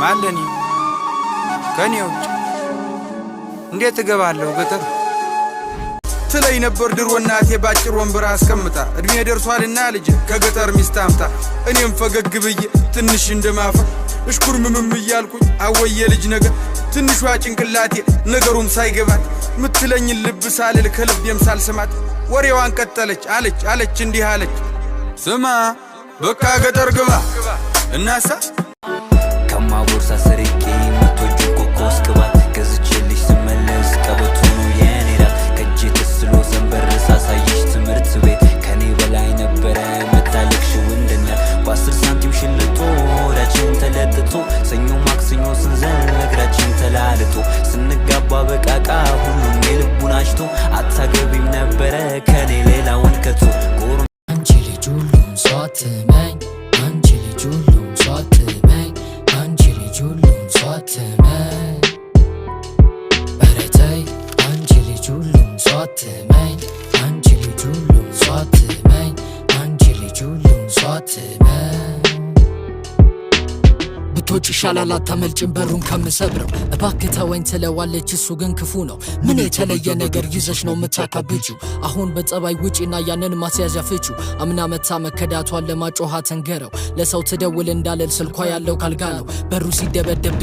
ማለኒ ከኔው እንዴት እገባለሁ ገጠር ትለይ ነበር ድሮ እናቴ ባጭር ወንበር አስቀምጣ እድሜ ደርሷልና ልጅ ከገጠር ሚስት አምጣ እኔም ፈገግ ብዬ ትንሽ እንደማፈር እሽኩርምም እያልኩኝ አወየ ልጅ ነገር ትንሿ ጭንቅላቴ ነገሩም ሳይገባት ምትለኝ ልብ ሳልል ከልቤም ሳልሰማት ወሬዋን ቀጠለች አለች እንዲህ አለች ስማ በቃ ገጠር ግባ እናሳ ከማቦርሳ ሰርቄ መቶጁ ኮኮስ ቅባት ገዝቼልሽ ስመለስ ቀበቶኑ የኔራት ከጄ ተስሎ ዘንበር ሳሳይሽ ትምህርት ቤት ከኔ በላይ ነበረ መታለቅሽው እንደናት በ10 ሳንቲም ሽልጦ ወዳችን ተለጥቶ ሰኞ ማክሰኞ ስንዘል እግራችን ተላልቶ ስንጋባ በቃቃ ሁሉም የልቡን አሽቶ አታገቢም ነበረ ከኔ ሌላ ወንከቶ አንቺ ልጅ ሁሉም ሰው አትመኝ አንቺ ልጅ ሁሉም ሰው አትመኝ አንቺ ልጅ ሁሉም ሰው አትመኝ ኧረ ተይ አንቺ ልጅ ሁሉም ሰው አትመኝ አንቺ ልጅ ሁሉም ሰው አትመኝ አንቺ ልጅ ሁሉም ሰው አትመኝ ብትወጪ ይሻላል አታመልጭም በሩን ከምሰብረው እባክህ ተወኝ ትለዋለች እሱ ግን ክፉ ነው ምን የተለየ ነገር ይዘሽ ነው የምታካብጂው አሁን በጸባይ ውጪና ያንን ማስያዣ ፍቹ አምና መታ መከዳቷን ለማጮሃ ተንገረው ለሰው ትደውል እንዳለል ስልኳ ያለው ካልጋ ነው በሩ ሲደበደብ